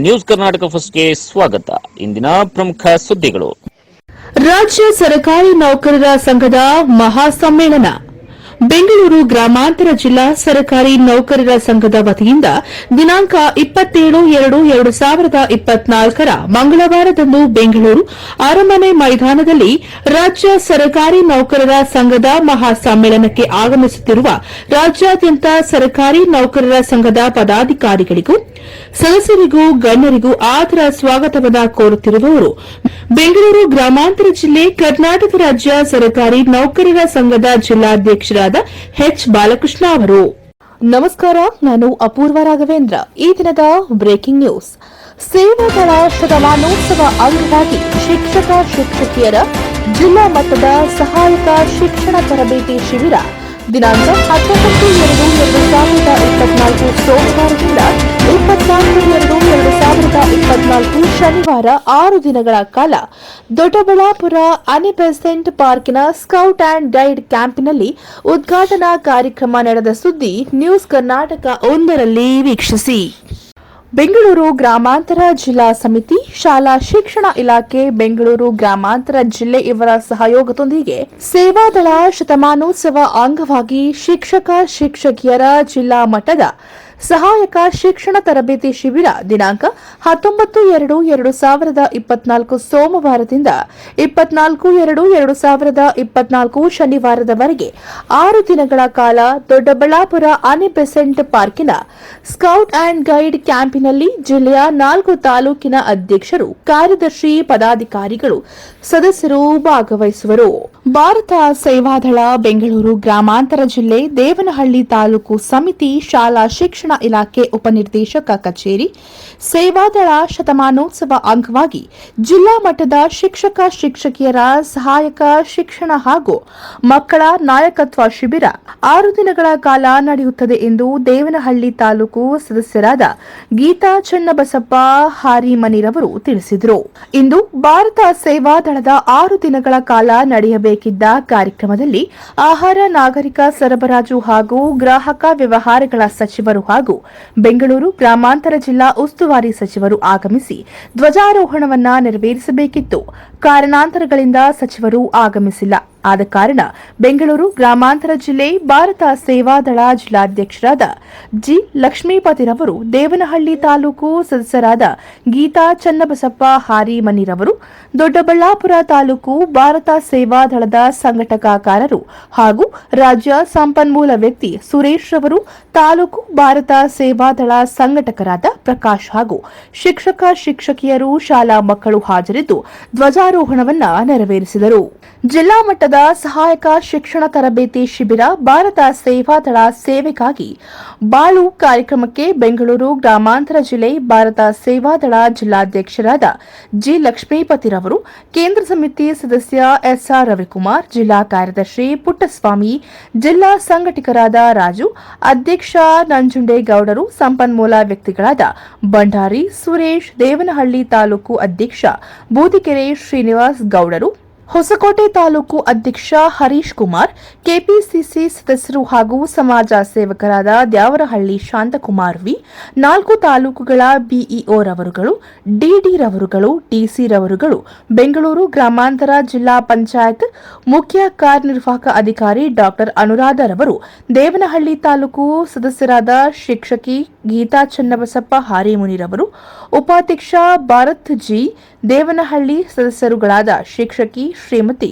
News Karnataka ಫಸ್ಟ್ಗೆ ಸ್ವಾಗತ. ಇಂದಿನ ಪ್ರಮುಖ ಸುದ್ದಿಗಳು. ರಾಜ್ಯ ಸರ್ಕಾರಿ ನೌಕರರ ಸಂಘದ ಮಹಾಸಮ್ಮೇಳನ. ಬೆಂಗಳೂರು ಗ್ರಾಮಾಂತರ ಜಿಲ್ಲಾ ಸರ್ಕಾರಿ ನೌಕರರ ಸಂಘದ ವತಿಯಿಂದ ದಿನಾಂಕ 27/2/2024 ಮಂಗಳವಾರದಂದು ಬೆಂಗಳೂರು ಅರಮನೆ ಮೈದಾನದಲ್ಲಿ ರಾಜ್ಯ ಸರ್ಕಾರಿ ನೌಕರರ ಸಂಘದ ಮಹಾಸಮ್ಮೇಳನಕ್ಕೆ ಆಗಮಿಸುತ್ತಿರುವ ರಾಜ್ಯಾದ್ಯಂತ ಸರ್ಕಾರಿ ನೌಕರರ ಸಂಘದ ಪದಾಧಿಕಾರಿಗಳಿಗೂ ಸದಸ್ಯರಿಗೂ ಗಣ್ಯರಿಗೂ ಆದರ ಸ್ವಾಗತವನ್ನು ಕೋರುತ್ತಿರುವವರು ಬೆಂಗಳೂರು ಗ್ರಾಮಾಂತರ ಜಿಲ್ಲೆ ಕರ್ನಾಟಕ ರಾಜ್ಯ ಸರ್ಕಾರಿ ನೌಕರರ ಸಂಘದ ಜಿಲ್ಲಾಧ್ಯಕ್ಷರಾದ ಎಚ್ ಬಾಲಕೃಷ್ಣ ಅವರು. ನಮಸ್ಕಾರ, ನಾನು ಅಪೂರ್ವ ರಾಘವೇಂದ್ರ. ಈ ದಿನದ ಬ್ರೇಕಿಂಗ್ ನ್ಯೂಸ್. ಸೇವಾದಳ ಶತಮಾನೋತ್ಸವ ಅಂಗವಾಗಿ ಶಿಕ್ಷಕ ಶಿಕ್ಷಕಿಯರ ಜಿಲ್ಲಾ ಮಟ್ಟದ ಸಹಾಯಕ ಶಿಕ್ಷಣ ತರಬೇತಿ ಶಿಬಿರ ದಿನಾಂಕ 19/2/2024 ಸೋಮವಾರದಿಂದ 24/2/2024 ಶನಿವಾರ 6 ದಿನಗಳ ಕಾಲ ದೊಡ್ಡಬಳ್ಳಾಪುರ ಅನಿಬೆಸೆಂಟ್ ಪಾರ್ಕಿನ ಸ್ಕೌಟ್ ಅಂಡ್ ಗೈಡ್ ಕ್ಯಾಂಪಿನಲ್ಲಿ ಉದ್ಘಾಟನಾ ಕಾರ್ಯಕ್ರಮ ನಡೆದ ಸುದ್ದಿ ನ್ಯೂಸ್ ಕರ್ನಾಟಕ 1ರಲ್ಲಿ ವೀಕ್ಷಿಸಿ. ಬೆಂಗಳೂರು ಗ್ರಾಮಾಂತರ ಜಿಲ್ಲಾ ಸಮಿತಿ, ಶಾಲಾ ಶಿಕ್ಷಣ ಇಲಾಖೆ, ಬೆಂಗಳೂರು ಗ್ರಾಮಾಂತರ ಜಿಲ್ಲೆ ಇವರ ಸಹಯೋಗದೊಂದಿಗೆ ಸೇವಾದಳ ಶತಮಾನೋತ್ಸವ ಅಂಗವಾಗಿ ಶಿಕ್ಷಕ ಶಿಕ್ಷಕಿಯರ ಜಿಲ್ಲಾ ಮಟ್ಟದ ಸಹಾಯಕ ಶಿಕ್ಷಣ ತರಬೇತಿ ಶಿಬಿರ ದಿನಾಂಕ 19/2/2024 ಸೋಮವಾರದಿಂದ 24/2/2024 ಶನಿವಾರದವರೆಗೆ 6 ದಿನಗಳ ಕಾಲ ದೊಡ್ಡಬಳ್ಳಾಪುರ ಅನಿಬೆಸೆಂಟ್ ಪಾರ್ಕಿನ ಸ್ಕೌಟ್ ಅಂಡ್ ಗೈಡ್ ಕ್ಯಾಂಪಿನಲ್ಲಿ ಜಿಲ್ಲೆಯ 4 ತಾಲೂಕಿನ ಅಧ್ಯಕ್ಷರು, ಕಾರ್ಯದರ್ಶಿ, ಪದಾಧಿಕಾರಿಗಳು, ಸದಸ್ಯರು ಭಾಗವಹಿಸುವರು. ಭಾರತ ಸೇವಾದಳ ಬೆಂಗಳೂರು ಗ್ರಾಮಾಂತರ ಜಿಲ್ಲೆ ದೇವನಹಳ್ಳಿ ತಾಲೂಕು ಸಮಿತಿ, ಶಾಲಾ ಶಿಕ್ಷಣ ಇಲಾಖೆ ಉಪನಿರ್ದೇಶಕ ಕಚೇರಿ ಸೇವಾದಳ ಶತಮಾನೋತ್ಸವ ಅಂಗವಾಗಿ ಜಿಲ್ಲಾ ಮಟ್ಟದ ಶಿಕ್ಷಕ ಶಿಕ್ಷಕಿಯರ ಸಹಾಯಕ ಶಿಕ್ಷಣ ಹಾಗೂ ಮಕ್ಕಳ ನಾಯಕತ್ವ ಶಿಬಿರ 6 ದಿನಗಳ ಕಾಲ ನಡೆಯುತ್ತದೆ ಎಂದು ದೇವನಹಳ್ಳಿ ತಾಲೂಕು ಸದಸ್ಯರಾದ ಗೀತಾ ಚನ್ನಬಸಪ್ಪ ಹಾರಿಮನಿರವರು ತಿಳಿಸಿದರು. ಇಂದು ಭಾರತ ಸೇವಾದಳದ 6 ದಿನಗಳ ಕಾಲ ನಡೆಯಬೇಕಿದ್ದ ಕಾರ್ಯಕ್ರಮದಲ್ಲಿ ಆಹಾರ, ನಾಗರಿಕ ಸರಬರಾಜು ಹಾಗೂ ಗ್ರಾಹಕ ವ್ಯವಹಾರಗಳ ಸಚಿವರು ಹಾಗೂ ಬೆಂಗಳೂರು ಗ್ರಾಮಾಂತರ ಜಿಲ್ಲಾ ಉಸ್ತುವಾರಿ ಸಚಿವರು ಆಗಮಿಸಿ ಧ್ವಜಾರೋಹಣವನ್ನ ನೆರವೇರಿಸಬೇಕಿತ್ತು. ಕಾರಣಾಂತರಗಳಿಂದ ಸಚಿವರು ಆಗಮಿಸಿಲ್ಲ. ಆದ ಕಾರಣ ಬೆಂಗಳೂರು ಗ್ರಾಮಾಂತರ ಜಿಲ್ಲೆ ಭಾರತ ಸೇವಾದಳ ಜಿಲ್ಲಾಧ್ಯಕ್ಷರಾದ ಜಿ ಲಕ್ಷ್ಮೀಪತಿರವರು, ದೇವನಹಳ್ಳಿ ತಾಲೂಕು ಸದಸ್ಯರಾದ ಗೀತಾ ಚನ್ನಬಸಪ್ಪ ಹಾರಿಮನಿರವರು, ದೊಡ್ಡಬಳ್ಳಾಪುರ ತಾಲೂಕು ಭಾರತ ಸೇವಾದಳದ ಸಂಘಟಕಕಾರರು ಹಾಗೂ ರಾಜ್ಯ ಸಂಪನ್ಮೂಲ ವ್ಯಕ್ತಿ ಸುರೇಶ್ ರವರು, ತಾಲೂಕು ಭಾರತ ಸೇವಾದಳ ಸಂಘಟಕರಾದ ಪ್ರಕಾಶ್ ಹಾಗೂ ಶಿಕ್ಷಕ ಶಿಕ್ಷಕಿಯರು, ಶಾಲಾ ಮಕ್ಕಳು ಹಾಜರಿದ್ದು ಧ್ವಜಾರೋಹಣವನ್ನ ನೆರವೇರಿಸಿದರು. ಜಿಲ್ಲಾ ಮಟ್ಟದ ಸಹಾಯಕ ಶಿಕ್ಷಣ ತರಬೇತಿ ಶಿಬಿರ ಭಾರತ ಸೇವಾದಳ ಸೇವೆಗಾಗಿ ಬಾಳು ಕಾರ್ಯಕ್ರಮಕ್ಕೆ ಬೆಂಗಳೂರು ಗ್ರಾಮಾಂತರ ಜಿಲ್ಲೆ ಭಾರತ ಸೇವಾದಳ ಜಿಲ್ಲಾಧ್ಯಕ್ಷರಾದ ಜಿ ಲಕ್ಷ್ಮೀಪತಿರವರು, ಕೇಂದ್ರ ಸಮಿತಿ ಸದಸ್ಯ ಎಸ್ಆರ್ ರವಿಕುಮಾರ್, ಜಿಲ್ಲಾ ಕಾರ್ಯದರ್ಶಿ ಪುಟ್ಟಸ್ವಾಮಿ, ಜಿಲ್ಲಾ ಸಂಘಟಕರಾದ ರಾಜು, ಅಧ್ಯಕ್ಷ ನಂಜುಂಡೇಗೌಡರು, ಸಂಪನ್ಮೂಲ ವ್ಯಕ್ತಿಗಳಾದ ಭಂಡಾರಿ ಸುರೇಶ್, ದೇವನಹಳ್ಳಿ ತಾಲೂಕು ಅಧ್ಯಕ್ಷ ಬೂದಿಕೆರೆ ಶ್ರೀನಿವಾಸ್ ಗೌಡರು, ಹೊಸಕೋಟೆ ತಾಲೂಕು ಅಧ್ಯಕ್ಷ ಹರೀಶ್ ಕುಮಾರ್, ಕೆಪಿಸಿಸಿ ಸದಸ್ಯರು ಹಾಗೂ ಸಮಾಜ ಸೇವಕರಾದ ದ್ಯಾವರಹಳ್ಳಿ ಶಾಂತಕುಮಾರ್ ವಿ, 4 ತಾಲೂಕುಗಳ ಬಿಇಒ ರವರುಗಳು, ಡಿಡಿ ರವರುಗಳು, ಡಿಸಿ ರವರುಗಳು, ಬೆಂಗಳೂರು ಗ್ರಾಮಾಂತರ ಜಿಲ್ಲಾ ಪಂಚಾಯತ್ ಮುಖ್ಯ ಕಾರ್ಯನಿರ್ವಾಹಕ ಅಧಿಕಾರಿ ಡಾ ಅನುರಾಧ ರವರು, ದೇವನಹಳ್ಳಿ ತಾಲೂಕು ಸದಸ್ಯರಾದ ಶಿಕ್ಷಕಿ ಗೀತಾ ಚನ್ನಬಸಪ್ಪ ಹಾರಿಮುನಿರವರು, ಉಪಾಧ್ಯಕ್ಷ ಭಾರತ್ ಜಿ, ದೇವನಹಳ್ಳಿ ಸದಸ್ಯರುಗಳಾದ ಶಿಕ್ಷಕಿ ಶ್ರೀಮತಿ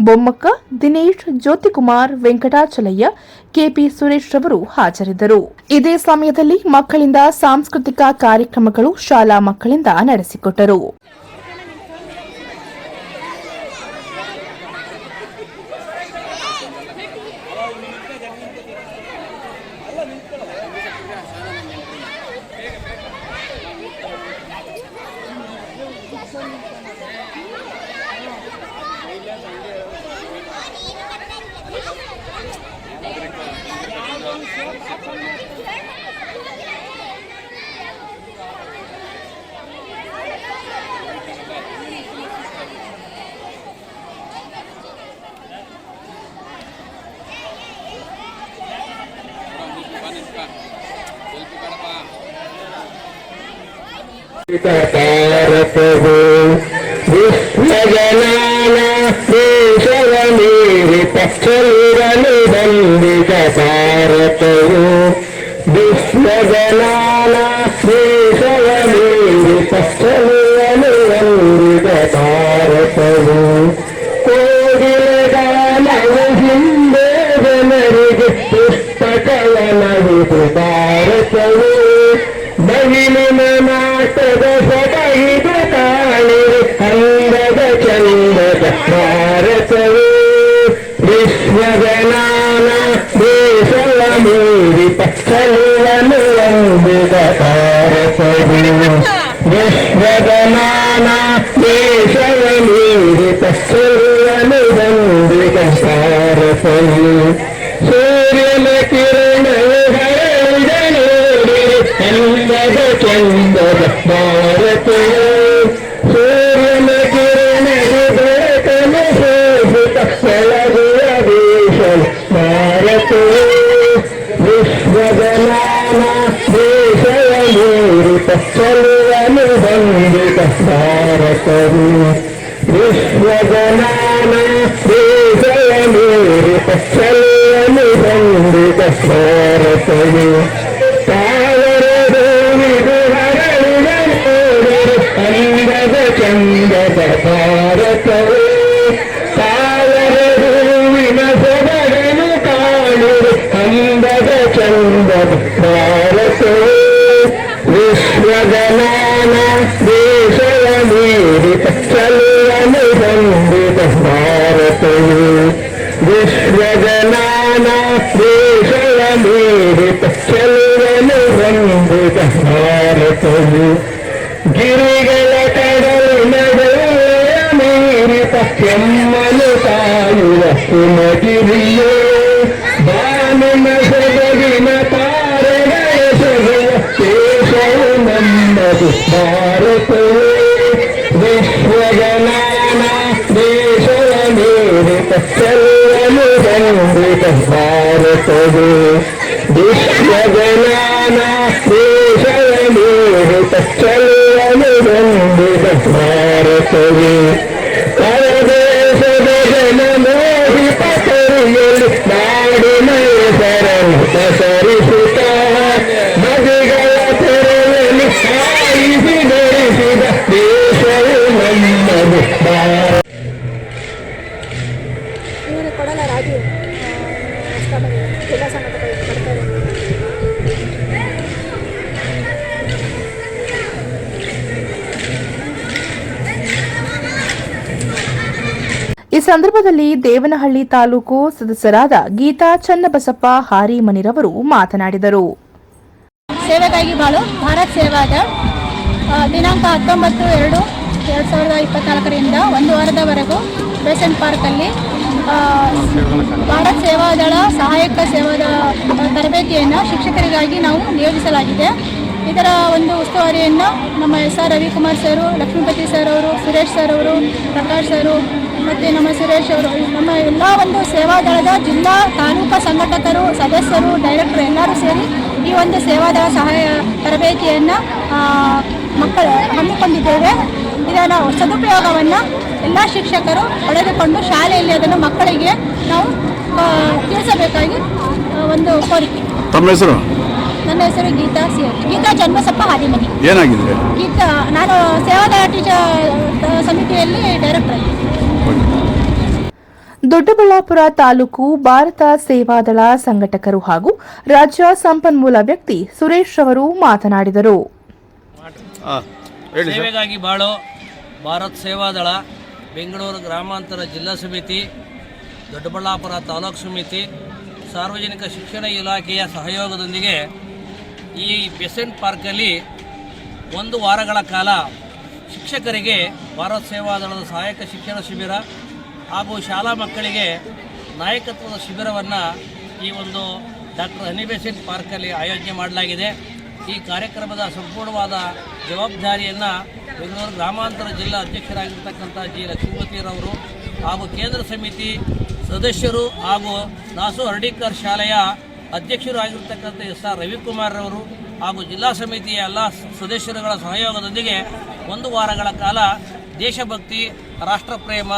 ಬೊಮ್ಮಕ್ಕ, ದಿನೇಶ್, ಜ್ಯೋತಿಕುಮಾರ್, ವೆಂಕಟಾಚಲಯ್ಯ, ಕೆಪಿ ಸುರೇಶ್ ರವರು ಹಾಜರಿದ್ದರು. ಇದೇ ಸಮಯದಲ್ಲಿ ಮಕ್ಕಳಿಂದ ಸಾಂಸ್ಕೃತಿಕ ಕಾರ್ಯಕ್ರಮಗಳು ಶಾಲಾ ಮಕ್ಕಳಿಂದ ನಡೆಸಿಕೊಟ್ಟರು. ಭಾರತವು ವಿಶ್ವಜನಾನ ದೇಶವ ಮೀರಿತ ಚಲಿರಲು ಬಂದಿದ ಭಾರತವು ವಿಶ್ವಜನಾನ ದೇಶವ ಮೀರಿತ ಚಲಿರಲು ಬಂದಿದ ಭಾರತವು ಕೋಗಿಲೆಗಾನವು ಹಿಂದೆ ಜನರಿಗೆ ಪುಸ್ತಕವನವಿದು ಭಾರತವು ಬಗಿಲಿನ ನಾಟದ ಸೊಬಗಿದು ಕಾಣಿರು ಅಂದದ ಚಂದದ ಭಾರತವು ವಿಶ್ವಜನಾನ ದೇಶವ ಮೀರಿತ ಚಲುವನು ಒಂದಿದ ಭಾರತವು ವಿಶ್ವಜನಾನ ದೇಶವ ಮೀರಿತ ಚಲುವನು ಒಂದಿದ ಭಾರತವು ಸೂರ್ಯನ ಕಿರಣವು ಹರಳಿದ ನೋಡಿರು ಚಂದದ ಚಂದದ ಭಾರತವು ಸೂರ್ಯನ ಕಿರಣವು ಬೆಳಕನ್ನು ಶೋಭಿತ ಬೆಳಗುವ ದೇಶದ ಭಾರತವು ವಿಶ್ವಜನಾನ ದೇಶವ ಮೀರಿತ ಚಲುವನು ಹೊಂದಿದ ಭಾರತವು ವಿಶ್ವಜನಾನ ದೇಶವ ಮೀರಿತ ಚಲುವನು ಹೊಂದಿದ ಭಾರತವು ತಾವರದೂವಿದು ಹರಳಿದ ನೋಡಿರು ಅಂದದ ಚಂದದ ಭಾರತವು ತಾವರದೂವಿನ ಸೊಬಗನು ಕಾಣಿರು ಅಂದದ ಚಂದದ ಭಾರತವು ವಿಶ್ವಜನಾನ ದೇಶವ ಮೀರಿತ ಚಲುವನು ಹೊಂದಿದ ಭಾರತವು ವಿಶ್ವಜನಾನ ದೇಶವ ಮೀರಿತ ಚಲುವನು ಹೊಂದಿದ ಭಾರತವು ಗಿರಿಗಳ ಕಡಲಿನ ಗೋಳ ಮೀರಿತ ಕೆಮ್ಮನು ಕಾಯುವ ಹಿಮಗಿರಿಯೋ ಬಾನಿನ ಸೊಬಗಿನ ತಾರೆಗಳ ಸೊಬಗ ದೇಶವು ನಮ್ಮದು ಭಾರತವು ವಿಶ್ವಜನಾನ ದೇಶವ ಮೀರಿತ ಚಲುವನು ಹೊಂದಿದ ಭಾರತವು ವಿಶ್ವಜನಾನ ದೇಶವ ಮೀರಿತ ಚಲುವನು ಹೊಂದಿದ ಭಾರತವು ಪರದೇಶದ ಜನ ಮೋಹಿತ ಕರಿಯಲು ನಾಡಿನ ಹೆಸರನ್ನು ಪಸರಿಸುತ್ತ ನದಿಗಳ ತೆರೆಯಲು ಆಯಿಸಿ ಧರಿಸಿದ ದೇಶವು ನಮ್ಮದು ಭಾರತ. ಇವರು ಕೊಡಲ್ಲ ರಾಜು ಜಿಲ್ಲಾ ಸಂಘಟಕ ಬರ್ತಾರೆ. ಈ ಸಂದರ್ಭದಲ್ಲಿ ದೇವನಹಳ್ಳಿ ತಾಲೂಕು ಸದಸ್ಯರಾದ ಗೀತಾ ಚನ್ನಬಸಪ್ಪ ಹಾರಿಮನಿರವರು ಮಾತನಾಡಿದರು. ಸೇವೆಗಾಗಿ ಬಾಳು ಭಾರತ್ ಸೇವಾದ ದಿನಾಂಕ 19/2/2024 1 ವಾರದವರೆಗೂ ಬೇಸೆಂಟ್ ಪಾರ್ಕಲ್ಲಿ ಭಾರತ್ ಸೇವಾದಳ ಸಹಾಯಕ ಸೇವಾದ ತರಬೇತಿಯನ್ನು ಶಿಕ್ಷಕರಿಗಾಗಿ ನಾವು ನಿಯೋಜಿಸಲಾಗಿದೆ. ಇದರ ಒಂದು ಉಸ್ತುವಾರಿಯನ್ನು ನಮ್ಮ SR ರವಿಕುಮಾರ್ ಸರು, ಲಕ್ಷ್ಮೀಪತಿ ಸರ್ ಅವರು, ಸುರೇಶ್ ಸರ್ ಅವರು, ಪ್ರಕಾಶ್ ಸರು ಮತ್ತು ನಮ್ಮ ಸುರೇಶ್ ಅವರು, ನಮ್ಮ ಎಲ್ಲ ಒಂದು ಸೇವಾದಳದ ಜಿಲ್ಲಾ ತಾಲೂಕಾ ಸಂಘಟಕರು, ಸದಸ್ಯರು, ಡೈರೆಕ್ಟರ್ ಎಲ್ಲರೂ ಸೇರಿ ಈ ಒಂದು ಸೇವಾದಳ ಸಹಾಯ ತರಬೇತಿಯನ್ನು ಹಮ್ಮಿಕೊಂಡಿದ್ದೇವೆ. ಇದರ ಸದುಪಯೋಗವನ್ನು ಎಲ್ಲ ಶಿಕ್ಷಕರು ಪಡೆದುಕೊಂಡು ಶಾಲೆಯಲ್ಲಿ ಅದನ್ನು ಮಕ್ಕಳಿಗೆ ನಾವು ತಿಳಿಸಬೇಕಾಗಿ ಒಂದು ಕೋರಿಕೆ. ತಮ್ಮ ಹೆಸರು? ನನ್ನ ಹೆಸರು ಗೀತಾ ಚನ್ನಬಸಪ್ಪ ಹಾದಿಮನಿ. ಏನಾಗಿದೆ? ನಾನು ಸೇವಾದಳ ಟೀಚರ್ ಸಮಿತಿಯಲ್ಲಿ ಡೈರೆಕ್ಟರ್ ಆಗಿ. ದೊಡ್ಡಬಳ್ಳಾಪುರ ತಾಲೂಕು ಭಾರತ ಸೇವಾದಳ ಸಂಘಟಕರು ಹಾಗೂ ರಾಜ್ಯ ಸಂಪನ್ಮೂಲ ವ್ಯಕ್ತಿ ಸುರೇಶ್ ಅವರು ಮಾತನಾಡಿದರು. ಸೇವೆಗಾಗಿ ಬಾಳು ಭಾರತ್ ಸೇವಾದಳ ಬೆಂಗಳೂರು ಗ್ರಾಮಾಂತರ ಜಿಲ್ಲಾ ಸಮಿತಿ, ದೊಡ್ಡಬಳ್ಳಾಪುರ ತಾಲೂಕು ಸಮಿತಿ, ಸಾರ್ವಜನಿಕ ಶಿಕ್ಷಣ ಇಲಾಖೆಯ ಸಹಯೋಗದೊಂದಿಗೆ ಈ ಬೆಸೆಂಟ್ ಪಾರ್ಕಲ್ಲಿ 1 ವಾರಗಳ ಕಾಲ ಶಿಕ್ಷಕರಿಗೆ ಭಾರತ್ ಸೇವಾದಳದ ಸಹಾಯಕ ಶಿಕ್ಷಣ ಶಿಬಿರ ಹಾಗೂ ಶಾಲಾ ಮಕ್ಕಳಿಗೆ ನಾಯಕತ್ವದ ಶಿಬಿರವನ್ನು ಈ ಒಂದು ಡಾಕ್ಟರ್ ಹನಿ ಬೆಸೆಂಟ್ ಪಾರ್ಕಲ್ಲಿ ಆಯೋಜನೆ ಮಾಡಲಾಗಿದೆ. ಈ ಕಾರ್ಯಕ್ರಮದ ಸಂಪೂರ್ಣವಾದ ಜವಾಬ್ದಾರಿಯನ್ನು ಬೆಂಗಳೂರು ಗ್ರಾಮಾಂತರ ಜಿಲ್ಲಾ ಅಧ್ಯಕ್ಷರಾಗಿರ್ತಕ್ಕಂಥ ಜಿ ಲಕ್ಷ್ಮೀಪತಿರವರು ಹಾಗೂ ಕೇಂದ್ರ ಸಮಿತಿ ಸದಸ್ಯರು ಹಾಗೂ ನಾಸು ಹರ್ಡಿಕರ್ ಶಾಲೆಯ ಅಧ್ಯಕ್ಷರು ಆಗಿರ್ತಕ್ಕಂಥ SR ರವಿಕುಮಾರ್ ಅವರು ಹಾಗೂ ಜಿಲ್ಲಾ ಸಮಿತಿಯ ಎಲ್ಲ ಸದಸ್ಯರುಗಳ ಸಹಯೋಗದೊಂದಿಗೆ 1 ವಾರಗಳ ಕಾಲ ದೇಶಭಕ್ತಿ, ರಾಷ್ಟ್ರಪ್ರೇಮ,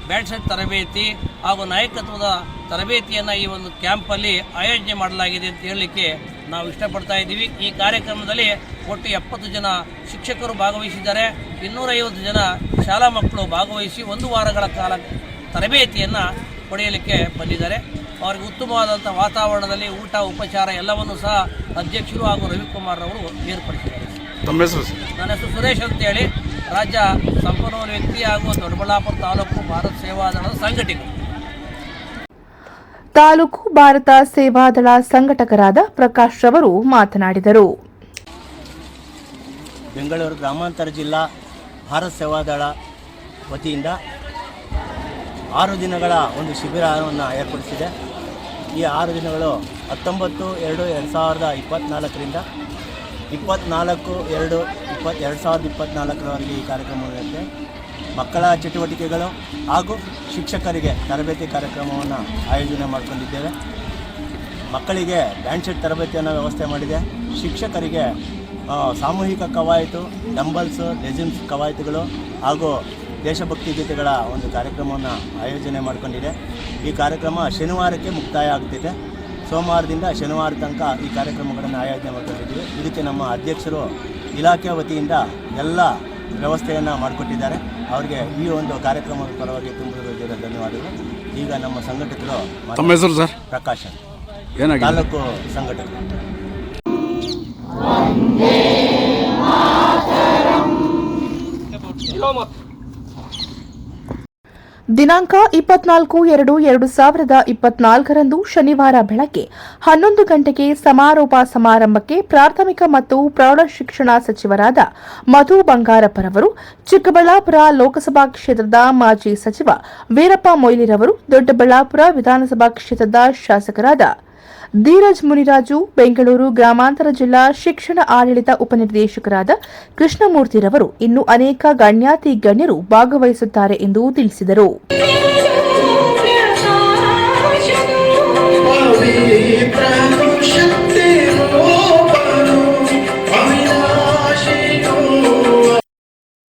ಬ್ಯಾಂಡ್ ಸೆಟ್ ತರಬೇತಿ ಹಾಗೂ ನಾಯಕತ್ವದ ತರಬೇತಿಯನ್ನು ಈ ಒಂದು ಕ್ಯಾಂಪಲ್ಲಿ ಆಯೋಜನೆ ಮಾಡಲಾಗಿದೆ ಅಂತ ಹೇಳಲಿಕ್ಕೆ ನಾವು ಇಷ್ಟಪಡ್ತಾ ಇದ್ದೀವಿ. ಈ ಕಾರ್ಯಕ್ರಮದಲ್ಲಿ ಒಟ್ಟು 70 ಜನ ಶಿಕ್ಷಕರು ಭಾಗವಹಿಸಿದ್ದಾರೆ. 250 ಜನ ಶಾಲಾ ಮಕ್ಕಳು ಭಾಗವಹಿಸಿ 1 ವಾರಗಳ ಕಾಲ ತರಬೇತಿಯನ್ನು ಪಡೆಯಲಿಕ್ಕೆ ಬಂದಿದ್ದಾರೆ. ಅವರಿಗೆ ಉತ್ತಮವಾದಂಥ ವಾತಾವರಣದಲ್ಲಿ ಊಟ, ಉಪಚಾರ ಎಲ್ಲವನ್ನೂ ಸಹ ಅಧ್ಯಕ್ಷರು ಹಾಗೂ ರವಿಕುಮಾರ್ ಅವರು ಏರ್ಪಡಿಸಿದ್ದಾರೆ. ನನ್ನ ಹೆಸರು ಸುರೇಶ್ ಅಂತೇಳಿ, ರಾಜ್ಯ ಸಂಪನ್ಮೂಲ ವ್ಯಕ್ತಿ ಹಾಗೂ ದೊಡ್ಡಬಳ್ಳಾಪುರ ತಾಲೂಕು ಭಾರತ ಸೇವಾದಳದ ಸಂಘಟಕರು. ತಾಲೂಕು ಭಾರತ ಸೇವಾದಳ ಸಂಘಟಕರಾದ ಪ್ರಕಾಶ್ ರವರು ಮಾತನಾಡಿದರು. ಬೆಂಗಳೂರು ಗ್ರಾಮಾಂತರ ಜಿಲ್ಲಾ ಭಾರತ ಸೇವಾದಳ ವತಿಯಿಂದ 6 ದಿನಗಳ ಒಂದು ಶಿಬಿರವನ್ನು ಏರ್ಪಡಿಸಿದೆ. ಈ 6 ದಿನಗಳು 19/2/2024ರಿಂದ 24/2/2024ರವರೆಗೆ ಈ ಕಾರ್ಯಕ್ರಮ ನಡೆಯುತ್ತೆ. ಮಕ್ಕಳ ಚಟುವಟಿಕೆಗಳು ಹಾಗೂ ಶಿಕ್ಷಕರಿಗೆ ತರಬೇತಿ ಕಾರ್ಯಕ್ರಮವನ್ನು ಆಯೋಜನೆ ಮಾಡಿಕೊಂಡಿದ್ದೇವೆ. ಮಕ್ಕಳಿಗೆ ಬ್ಯಾಂಡ್ ಸೆಟ್ ತರಬೇತಿಯನ್ನು ವ್ಯವಸ್ಥೆ ಮಾಡಿದೆ. ಶಿಕ್ಷಕರಿಗೆ ಸಾಮೂಹಿಕ ಕವಾಯತು, ಡಂಬಲ್ಸು, ಲೆಜಿಮ್ಸ್ ಕವಾಯತುಗಳು ಹಾಗೂ ದೇಶಭಕ್ತಿ ಗೀತೆಗಳ ಒಂದು ಕಾರ್ಯಕ್ರಮವನ್ನು ಆಯೋಜನೆ ಮಾಡಿಕೊಂಡಿದೆ. ಈ ಕಾರ್ಯಕ್ರಮ ಶನಿವಾರಕ್ಕೆ ಮುಕ್ತಾಯ ಆಗ್ತಿದೆ. ಸೋಮವಾರದಿಂದ ಶನಿವಾರ ತನಕ ಈ ಕಾರ್ಯಕ್ರಮಗಳನ್ನು ಆಯೋಜನೆ ಮಾಡಿಕೊಂಡಿದ್ದೀವಿ. ಇದಕ್ಕೆ ನಮ್ಮ ಅಧ್ಯಕ್ಷರು ಇಲಾಖೆ ವತಿಯಿಂದ ಎಲ್ಲ ವ್ಯವಸ್ಥೆಯನ್ನು ಮಾಡಿಕೊಟ್ಟಿದ್ದಾರೆ. ಅವರಿಗೆ ಈ ಒಂದು ಕಾರ್ಯಕ್ರಮದ ಪರವಾಗಿ ತುಂಬ ಧನ್ಯವಾದಗಳು. ಈಗ ನಮ್ಮ ಸಂಘಟಕರು ತಮ್ಮ ಹೆಸರು ಸರ್? ಪ್ರಕಾಶ್, ತಾಲೂಕು ಸಂಘಟಕರು. ದಿನಾಂಕ 24/2/2024ರಂದು ಶನಿವಾರ ಬೆಳಗ್ಗೆ 11 ಗಂಟೆಗೆ ಸಮಾರೋಪ ಸಮಾರಂಭಕ್ಕೆ ಪ್ರಾಥಮಿಕ ಮತ್ತು ಪ್ರೌಢಶಿಕ್ಷಣ ಸಚಿವರಾದ ಮಧು ಬಂಗಾರಪ್ಪರವರು, ಚಿಕ್ಕಬಳ್ಳಾಪುರ ಲೋಕಸಭಾ ಕ್ಷೇತ್ರದ ಮಾಜಿ ಸಚಿವ ವೀರಪ್ಪ ಮೊಯ್ಲಿರವರು, ದೊಡ್ಡಬಳ್ಳಾಪುರ ವಿಧಾನಸಭಾ ಕ್ಷೇತ್ರದ ಶಾಸಕರಾದ ಧೀರಜ್ ಮುನಿರಾಜು, ಬೆಂಗಳೂರು ಗ್ರಾಮಾಂತರ ಜಿಲ್ಲಾ ಶಿಕ್ಷಣ ಆಡಳಿತ ಉಪನಿರ್ದೇಶಕರಾದ ಕೃಷ್ಣಮೂರ್ತಿರವರು, ಇನ್ನೂ ಅನೇಕ ಗಣ್ಯಾತಿ ಗಣ್ಯರು ಭಾಗವಹಿಸುತ್ತಾರೆ ಎಂದು ತಿಳಿಸಿದರು.